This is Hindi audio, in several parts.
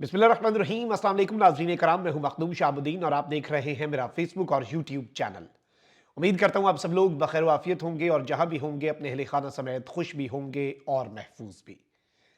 बिस्मिल्लाहिर्रहमानिर्रहीम। अस्सलाम वालेकुम नाज़रीन कराम, मैं हूं मखदूम शाहबुद्दीन और आप देख रहे हैं मेरा फेसबुक और यूट्यूब चैनल। उम्मीद करता हूं आप सब लोग बखैर वाफियत होंगे और जहां भी होंगे अपने अहले खाना समेत खुश भी होंगे और महफूज भी।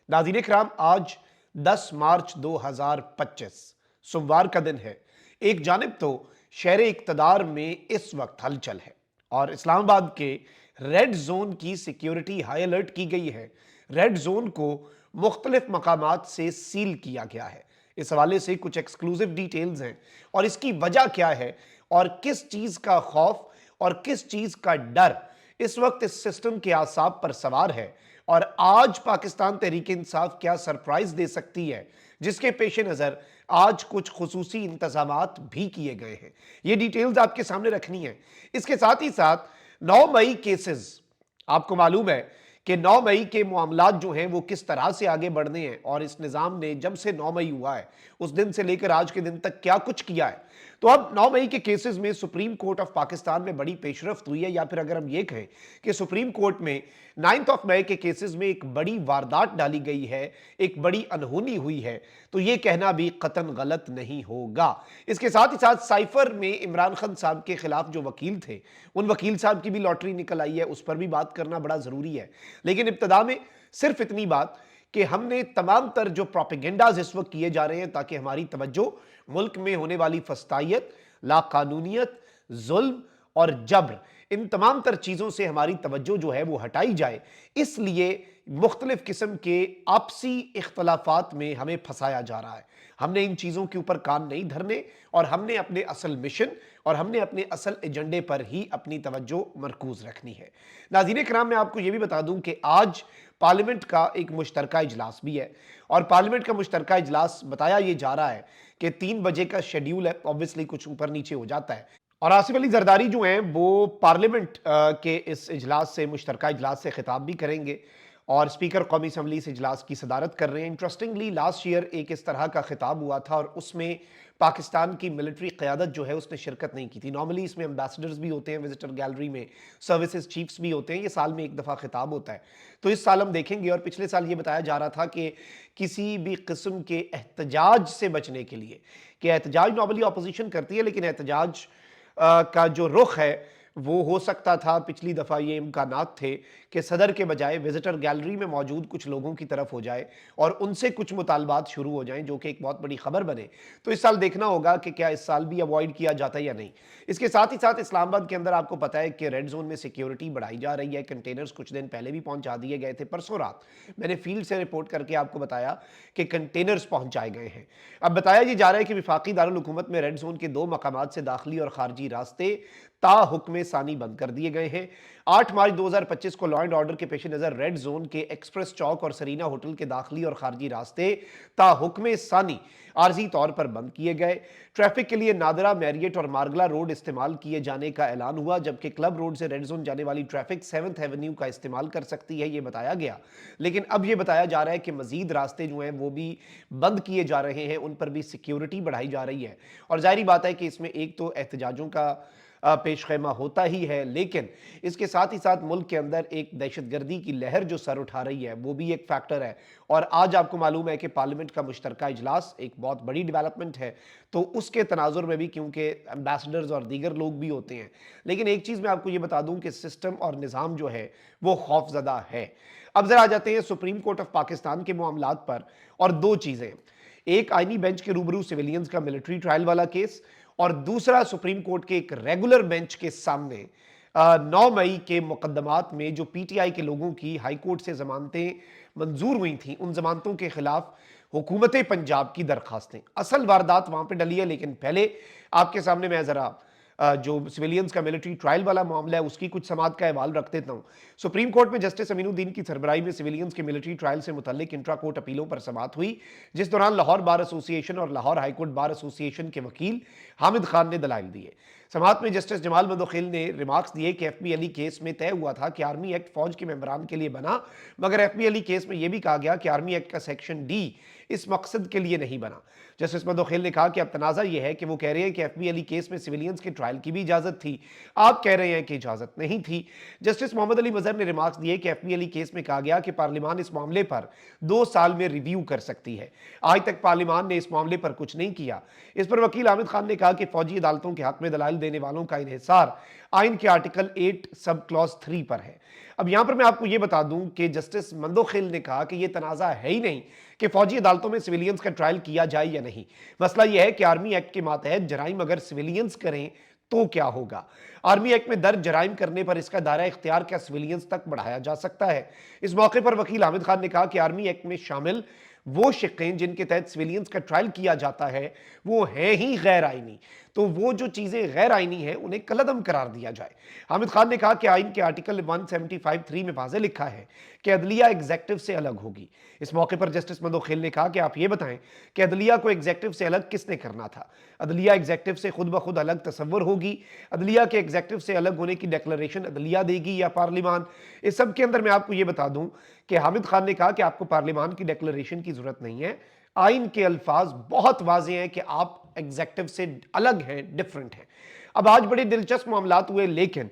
नाज़रीन कराम, आज 10 मार्च 2025 सोमवार का दिन है। एक जानिब तो शहर इक़्तिदार में इस वक्त हलचल है और इस्लामाबाद के रेड जोन की सिक्योरिटी हाई अलर्ट की गई है। रेड जोन को मुख्तलिफ मकामात से सील किया गया है। इस हवाले से कुछ एक्सक्लूसिव डिटेल्स हैं और इसकी वजह क्या है और किस चीज का खौफ और किस चीज का डर इस वक्त इस सिस्टम के आसाब पर सवार है और आज पाकिस्तान तहरीक इंसाफ क्या सरप्राइज दे सकती है, जिसके पेश नजर आज कुछ खुसूसी इंतजामात भी किए गए हैं। ये डिटेल्स आपके सामने रखनी है। इसके साथ ही साथ 9 मई केसेस, आपको मालूम है कि 9 मई के मामलात जो हैं वो किस तरह से आगे बढ़ने हैं और इस निज़ाम ने जब से 9 मई हुआ है उस दिन से लेकर आज के दिन तक क्या कुछ किया है। तो अब 9 मई के केसेस में सुप्रीम कोर्ट ऑफ पाकिस्तान में बड़ी पेशरफ्त हुई है, या फिर अगर हम ये कहें कि सुप्रीम कोर्ट में 9 मई के केसेस में एक बड़ी वारदात डाली गई है, एक बड़ी अनहोनी हुई है, तो ये कहना भी कतन गलत नहीं होगा। इसके साथ ही साथ साइफर में इमरान खान साहब के खिलाफ जो वकील थे, उन वकील साहब की भी लॉटरी निकल आई है, उस पर भी बात करना बड़ा जरूरी है। लेकिन इब्तदा में सिर्फ इतनी बात कि हमने तमाम तर जो प्रोपेगेंडाज इस वक्त किए जा रहे हैं ताकि हमारी तवज्जो मुल्क में होने वाली फस्तायत, लाकानूनियत, जुल्म और जब्र, इन तमाम तर चीज़ों से हमारी तवज्जो जो है वो हटाई जाए, इसलिए मुख्तलिफ किस्म के आपसी इख्तलाफात में हमें फंसाया जा रहा है। हमने इन चीज़ों के ऊपर कान नहीं धरने और हमने अपने असल मिशन और हमने अपने असल एजेंडे पर ही अपनी तवज्जो मरकूज रखनी है। नाज़रीन कराम, मैं आपको यह भी बता दूं कि आज पार्लियामेंट का एक मुश्तरका इजलास भी है और पार्लियामेंट का मुश्तरका इजलास बताया यह जा रहा है कि 3 बजे का शेड्यूल है। ऑब्वियसली कुछ ऊपर नीचे हो जाता है और आसिफ अली जरदारी जो हैं वो पार्लियामेंट के इस इजलास से, मुश्तरका इजलास से खिताब भी करेंगे और स्पीकर कौमी असम्बली से इजलास की सदारत कर रहे हैं। इंटरेस्टिंगली लास्ट ईयर एक इस तरह का खिताब हुआ था और उसमें पाकिस्तान की मिलिट्री क़यादत जो है उसने शिरकत नहीं की थी। नॉर्मली इसमें एम्बेसडर्स भी होते हैं, विजिटर गैलरी में सर्विसेज चीफ्स भी होते हैं, ये साल में एक दफ़ा खिताब होता है। तो इस साल हम देखेंगे और पिछले साल ये बताया जा रहा था कि किसी भी किस्म के एहतजाज से बचने के लिए, कि एहतजाज नॉर्मली अपोजिशन करती है लेकिन एहतजाज का जो रुख है वो हो सकता था, पिछली दफ़ा ये इम्कानात थे कि सदर के बजाय विजिटर गैलरी में मौजूद कुछ लोगों की तरफ हो जाए और उनसे कुछ मुतालबात शुरू हो जाएं, जो कि एक बहुत बड़ी खबर बने। तो इस साल देखना होगा कि क्या इस साल भी अवॉइड किया जाता है या नहीं। इसके साथ ही साथ इस्लामाबाद के अंदर आपको पता है कि रेड जोन में सिक्योरिटी बढ़ाई जा रही है। कंटेनर्स कुछ दिन पहले भी पहुंचा दिए गए थे। परसों रात मैंने फील्ड से रिपोर्ट करके आपको बताया कि कंटेनर्स पहुंचाए गए हैं। अब बताया यह जा रहा है कि विफाकी दारुल हुकूमत में रेड जोन के 2 मकामात से दाखिली और खारजी रास्ते ता हुक्म सानी बंद कर दिए गए हैं। 8 मार्च 2025 को लॉ एंड ऑर्डर के पेश नजर रेड जोन के एक्सप्रेस चौक और सरीना होटल के दाखिली और खारजी रास्ते ता हुक्म सानी आर्जी तौर पर बंद किए गए। ट्रैफिक के लिए नादरा, मैरियट और मार्गला रोड इस्तेमाल किए जाने का ऐलान हुआ, जबकि क्लब रोड से रेड जोन जाने वाली ट्रैफिक 7th एवेन्यू का इस्तेमाल कर सकती है, यह बताया गया। लेकिन अब यह बताया जा रहा है कि मजीद रास्ते जो हैं वो भी बंद किए जा रहे हैं, उन पर भी सिक्योरिटी बढ़ाई जा रही है। और जाहिर बात है कि इसमें एक तो एहतजाजों का पेश खैमा होता ही है, लेकिन इसके साथ ही साथ मुल्क के अंदर एक दहशतगर्दी की लहर जो सर उठा रही है वो भी एक फैक्टर है। और आज आपको मालूम है कि पार्लियामेंट का मुश्तरका इजलास एक बहुत बड़ी डेवलपमेंट है, तो उसके तनाजुर में भी क्योंकि एम्बेसडर्स और दीगर लोग भी होते हैं। लेकिन एक चीज़ मैं आपको ये बता दूं कि सिस्टम और निज़ाम जो है वो खौफजदा है। अब जरा आ जाते हैं सुप्रीम कोर्ट ऑफ पाकिस्तान के मामलात पर, और दो चीज़ें, एक आईनी बेंच के रूबरू सिविलियंस का मिलिट्री ट्रायल वाला केस और दूसरा सुप्रीम कोर्ट के एक रेगुलर बेंच के सामने 9 मई के मुकदमात में जो पीटीआई के लोगों की हाई कोर्ट से जमानतें मंजूर हुई थी, उन जमानतों के खिलाफ हुकूमत पंजाब की दरखास्तें। असल वारदात वहां पे डली है, लेकिन पहले आपके सामने मैं जरा जो सिविलियंस का मिलिट्री ट्रायल वाला मामला है उसकी कुछ समात का अहवाल रख देता हूं। सुप्रीम कोर्ट में जस्टिस अमीनुद्दीन की सरबराही में सिविलियंस के मिलिट्री ट्रायल से मुतल्लिक इंट्रा कोर्ट अपीलों पर समात हुई, जिस दौरान लाहौर बार एसोसिएशन और लाहौर हाईकोर्ट बार एसोसिएशन के वकील हामिद खान ने दलाइल दिए। समात में जस्टिस जमाल मदोखिल ने रिमार्क्स दिए कि एफ पी अली केस में तय हुआ था कि आर्मी एक्ट फौज के मेंबरान के लिए बना, मगर एफ पी अली केस में यह भी कहा गया कि आर्मी एक्ट का सेक्शन डी इस मकसद के लिए नहीं बना। जस्टिस मंदोखेल ने कहा कि अब तनाज़ा यह है कि वो कह रहे हैं कि एफबी अली केस में सिविलियंस के ट्रायल की भी इजाजत थी, आप कह रहे हैं कि इजाजत नहीं थी। जस्टिस मोहम्मद अली मजहर ने रिमार्क्स दिए कि एफबी अली केस में कहा गया कि पार्लियामान इस मामले पर 2 साल में रिव्यू कर सकती है। आज तक पार्लियामान ने इस मामले पर कुछ नहीं किया। इस पर वकील आमिद खान ने कहा कि फौजी अदालतों के हक में दलाइल देने वालों का इन्हिसार आइन के आर्टिकल 8 सब क्लॉज 3 पर है। अब यहां पर मैं आपको यह बता दूं कि जस्टिस मंदोखेल ने कहा कि यह तनाजा है ही नहीं कि फौजी अदालतों में सिविलियंस का ट्रायल किया जाए या नहीं। मसला यह है कि आर्मी एक्ट के मातहत जराइम अगर सिविलियंस करें तो क्या होगा। आर्मी एक्ट में दर्ज जराइम करने पर इसका दायरा इख्तियार क्या सिविलियंस तक बढ़ाया जा सकता है। इस मौके पर वकील आमिद खान ने कहा कि आर्मी एक्ट में शामिल वो शिक्कें जिनके तहत सिविलियंस का ट्रायल किया जाता है वो है ही गैर आईनी, तो वो जो चीजें गैर आईनी है उन्हें कलअदम करार दिया जाए। हामिद खान ने कहा कि आइन के आर्टिकल 175(3) में वाज़ेह लिखा है कि अदलिया एग्जेक्टिव से अलग होगी। इस मौके पर जस्टिस मंदोखेल ने कहा कि आप ये बताएं कि अदलिया को एग्जेक्टिव से अलग किसने करना था। अदलिया एग्जेक्टिव से खुद ब खुद अलग तस्वर होगी, अदलिया के एग्जेक्टिव से अलग होने की डिक्लेरेशन अदलिया देगी या पार्लियामान। इस सब के अंदर मैं आपको ये बता दूं कि हामिद खान ने कहा कि आपको पार्लियामान की डिक्लेरेशन की जरूरत नहीं है। आइन के अल्फाज बहुत वाज़ेह हैं कि आप एग्जेक्टिव से अलग हैं, डिफरेंट हैं। अब आज बड़े दिलचस्प मामलात हुए, लेकिन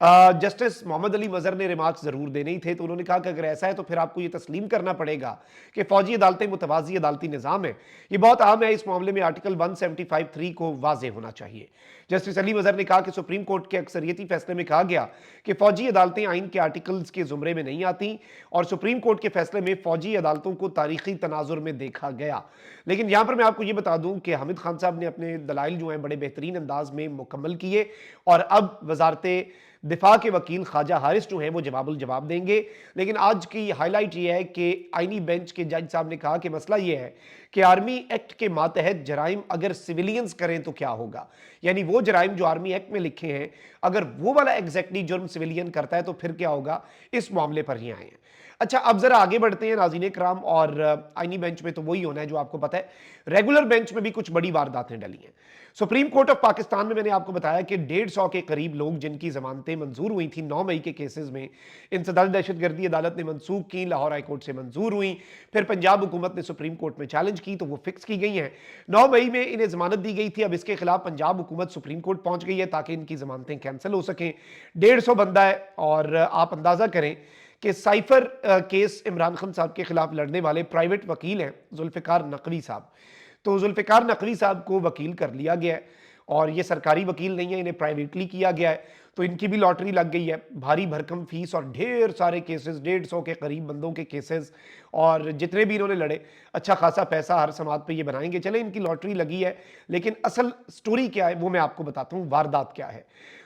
जस्टिस मोहम्मद अली मजहर ने रिमार्क्स जरूर देने ही थे, तो उन्होंने कहा कि अगर ऐसा है तो फिर आपको ये तस्लीम करना पड़ेगा कि फौजी अदालतें मुतवाज़ी अदालती निज़ाम है। ये बहुत आम है, इस मामले में आर्टिकल 175(3) को वाज़ेह होना चाहिए। जस्टिस अली मजहर ने कहा कि सुप्रीम कोर्ट के अक्सरियती फैसले में कहा गया कि फौजी अदालतें आइन के आर्टिकल्स के जुमरे में नहीं आती, और सुप्रीम कोर्ट के फैसले में फौजी अदालतों को तारीखी तनाजुर में देखा गया। लेकिन यहां पर मैं आपको ये बता दूं कि हामिद खान साहब ने अपने दलाइल जो हैं बड़े बेहतरीन अंदाज में मुकम्मल किए, और अब वजारत दिफा के वकील ख्वाजा हारिस जो हैं वो जवाब देंगे। लेकिन आज की हाईलाइट ये है कि आईनी बेंच के जज साहब ने कहा कि मसला ये है कि आर्मी एक्ट के मातहत जराइम अगर सिविलियंस करें तो क्या होगा, यानी वो जराइम जो आर्मी एक्ट में लिखे हैं अगर वो वाला एग्जैक्टली जुर्म सिविलियन करता है तो फिर क्या होगा। इस मामले पर ही आए हैं। अच्छा, अब जरा आगे बढ़ते हैं नाज़रीन कराम, और आईनी बेंच में तो वही होना है जो आपको पता है। रेगुलर बेंच में भी कुछ बड़ी वारदातें डली हैं। सुप्रीम कोर्ट ऑफ पाकिस्तान में मैंने आपको बताया कि 150 के करीब लोग जिनकी जमानतें मंजूर हुई थी 9 मई के केसेस में, इंसदाद दहशतगर्दी अदालत ने मंसूख की, लाहौर हाई कोर्ट से मंजूर हुई, फिर पंजाब हुकूमत ने सुप्रीम कोर्ट में चैलेंज की तो वो फिक्स की गई हैं। 9 मई में इन्हें जमानत दी गई थी, अब इसके खिलाफ पंजाब हुकूमत सुप्रीम कोर्ट पहुंच गई है ताकि इनकी जमानतें कैंसिल हो सकें। 150 बंदा है, और आप अंदाजा करें कि साइफर केस इमरान खान साहब के खिलाफ लड़ने वाले प्राइवेट वकील हैं जुल्फिकार नकवी साहब। तो जुल्फिकार नकवी साहब को वकील कर लिया गया है, और ये सरकारी वकील नहीं है, इन्हें प्राइवेटली किया गया है, तो इनकी भी लॉटरी लग गई है। भारी भरकम फीस और ढेर सारे केसेस, 150 के करीब बंदों के केसेस, और जितने भी इन्होंने लड़े अच्छा खासा पैसा हर समाज पे ये बनाएंगे। चले, इनकी लॉटरी लगी है, लेकिन असल स्टोरी क्या है वो मैं आपको बताता हूँ, वारदात क्या है।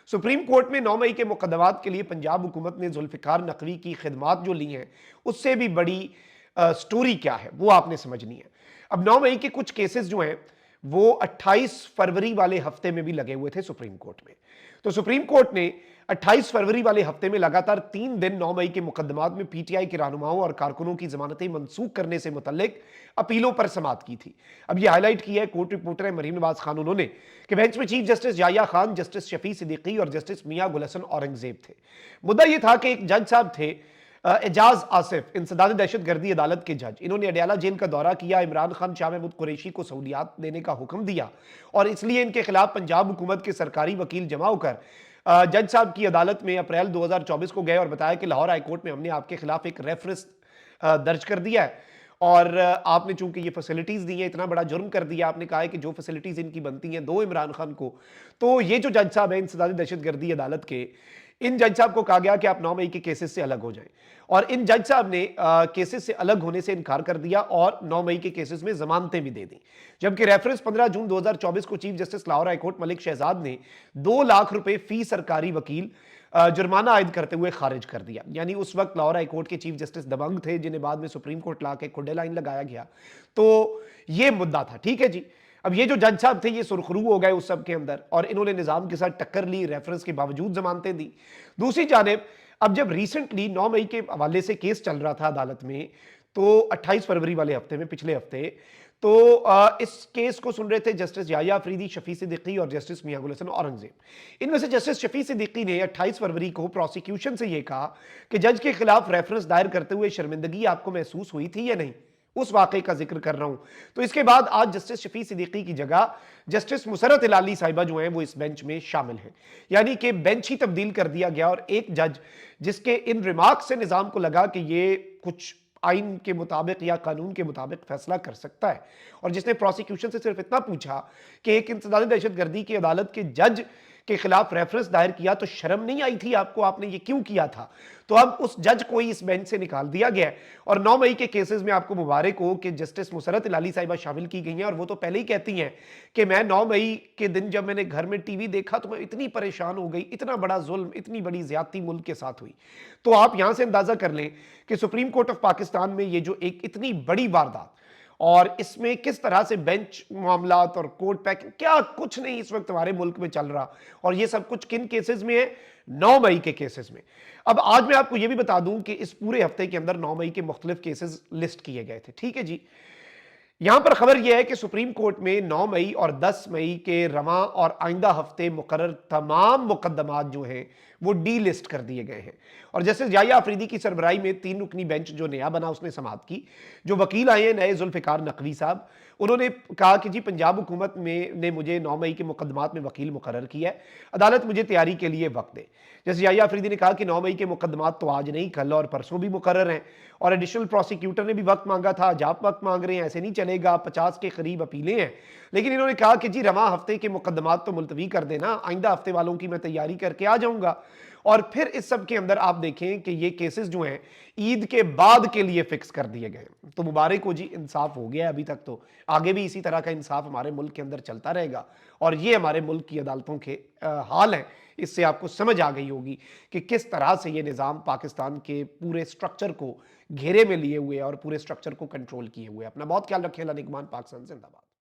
सुप्रीम कोर्ट में 9 मई के मुकदमात के लिए पंजाब हुकूमत ने जुल्फिकार नकवी की खिदमात जो ली हैं उससे भी बड़ी स्टोरी क्या है वो आपने समझनी है। अब 9 मई के कुछ केसेस जो हैं वो 28 फरवरी वाले हफ्ते में भी लगे हुए थे सुप्रीम कोर्ट में। तो सुप्रीम कोर्ट ने 28 फरवरी वाले हफ्ते में लगातार 3 दिन 9 मई के मुकदमात में पीटीआई के रहनुमाओं और कारकुनों की जमानतें मनसूख करने से मुतल्लिक अपीलों पर समाअत की थी। अब ये हाईलाइट की है कोर्ट रिपोर्टर है मरीम नवाज खान उन्होंने कि बेंच में chief justice Yahya Khan, justice Shafi Siddiqui और जस्टिस मियां गुल हसन औरंगजेब थे। मुद्दा यह था कि एक जज साहब थे एजाज आसिफ, इंसदाद दहशतगर्दी अदालत के जज, इन्होंने अडयाला जेल का दौरा किया, इमरान खान, शाह महमूद कुरैशी को सहूलियात देने का हुक्म दिया, और इसलिए इनके खिलाफ पंजाब हुकूमत के सरकारी वकील जमा होकर जज साहब की अदालत में अप्रैल 2024 को गए और बताया कि लाहौर हाईकोर्ट में हमने आपके खिलाफ एक रेफरेंस दर्ज कर दिया है, और आपने चूंकि ये फैसिलिटीज दी हैं, इतना बड़ा जुर्म कर दिया, आपने कहा है कि जो फैसिलिटीज इनकी बनती हैं दो इमरान खान को। तो ये जो जज साहब हैं इंसदाद दहशतगर्दी अदालत के, इन जज साहब को कहा गया कि आप 9 मई के केसेस से अलग हो जाएं, और इन जज साहब ने केसेस से अलग होने से इनकार कर दिया और 9 मई के केसेस में जमानतें भी दे दी। जबकि रेफरेंस 15 जून 2024 को chief justice Lahore high court Malik Shahzad ने 2 लाख रुपए फी सरकारी वकील जुर्माना आयद करते हुए खारिज कर दिया। यानी उस वक्त लाहौर हाईकोर्ट के चीफ जस्टिस दबंग थे, जिन्हें बाद में सुप्रीम कोर्ट ला के खुडे लाइन लगाया गया। तो ये मुद्दा था, ठीक है जी। अब ये जो जज साहब थे ये सुरखरू हो गए उस सब के अंदर, और इन्होंने निजाम के साथ टक्कर ली, रेफरेंस के बावजूद जमानतें दी। दूसरी जानिब अब जब रिसेंटली 9 मई के हवाले से केस चल रहा था अदालत में, तो 28 फरवरी वाले हफ्ते में, पिछले हफ्ते, तो इस केस को सुन रहे थे जस्टिस याया अफरीदी, शफी सिद्दीकी और जस्टिस मियां गुल हसन औरंगजेब। इनमें से जस्टिस शफी सिद्दीकी ने 28 फरवरी को प्रोसिक्यूशन से यह कहा कि जज के खिलाफ रेफरेंस दायर करते हुए शर्मिंदगी आपको महसूस हुई थी या नहीं। उस वाक़े का ज़िक्र कर रहा हूँ। तो इसके बाद आज जस्टिस शफ़ी सिद्दीकी की जगह जस्टिस मुसर्रत इलाली साहिबा जो हैं वो इस बेंच में शामिल हैं। यानी कि बेंच ही तब्दील कर दिया गया और एक जज जिसके इन रिमार्क से निज़ाम को लगा कि ये कुछ आइन के मुताबिक या कानून के मुताबिक फैसला कर सकता है और जिसने प्रोसिक्यूशन से सिर्फ इतना पूछा कि एक इंसदादी दहशतगर्दी की अदालत के जज के खिलाफ रेफरेंस दायर किया तो शर्म नहीं आई थी आपको, आपने ये क्यों किया था? तो अब उस जज को ही इस बेंच से निकाल दिया गया है और 9 मई के केसेस में आपको मुबारक हो कि जस्टिस मुसर्रत इलाली साहिबा शामिल की गई हैं और वो तो पहले ही कहती हैं कि मैं 9 मई के दिन जब मैंने घर में टीवी देखा तो मैं इतनी परेशान हो गई, इतना बड़ा जुल्म, इतनी बड़ी ज्यादती मुल्क के साथ हुई। तो आप यहां से अंदाजा कर लें कि सुप्रीम कोर्ट ऑफ पाकिस्तान में ये जो एक इतनी बड़ी वारदात और इसमें किस तरह से बेंच मामलात और कोर्ट पैकिंग, क्या कुछ नहीं इस वक्त हमारे मुल्क में चल रहा। और ये सब कुछ किन केसेस में है? 9 मई के केसेस में। अब आज मैं आपको यह भी बता दूं कि इस पूरे हफ्ते के अंदर 9 मई के मुख्तलिफ केसेस लिस्ट किए गए थे। ठीक है जी। यहां पर खबर यह है कि सुप्रीम कोर्ट में 9 मई और 10 मई के रवा और आइंदा हफ्ते मुकर्रर तमाम मुकदमात जो हैं वो डी लिस्ट कर दिए गए हैं और जस्टिस जाया अफरीदी की सरबराही में 3 रुकनी बेंच जो नया बना उसने समाअत की। जो वकील आए हैं नए जुल्फिकार नकवी साहब, उन्होंने कहा कि जी पंजाब हुकूमत में ने मुझे 9 मई के मुकदमात में वकील मुकर्रर किया है, अदालत मुझे तैयारी के लिए वक्त दे। जैसे जाया अफरीदी ने कहा कि 9 मई के मुकदमात तो आज नहीं, कल और परसों भी मुकर्रर हैं और एडिशनल प्रोसिक्यूटर ने भी वक्त मांगा था, आज आप वक्त मांग रहे हैं, ऐसे नहीं चलेगा, 50 के करीब अपीलें हैं। लेकिन इन्होंने कहा कि जी रवां हफ्ते के मुकदमात तो मुलतवी कर देना, आइंदा हफ्ते वालों की मैं तैयारी करके आ जाऊंगा। और फिर इस सब के अंदर आप देखें कि ये केसेस जो हैं ईद के बाद के लिए फिक्स कर दिए गए। तो मुबारक हो जी, इंसाफ हो गया अभी तक, तो आगे भी इसी तरह का इंसाफ हमारे मुल्क के अंदर चलता रहेगा और ये हमारे मुल्क की अदालतों के हाल हैं। इससे आपको समझ आ गई होगी कि किस तरह से ये निज़ाम पाकिस्तान के पूरे स्ट्रक्चर को घेरे में लिए हुए और पूरे स्ट्रक्चर को कंट्रोल किए हुए। अपना बहुत ख्याल रखें। निगमान, पाकिस्तान जिंदाबाद।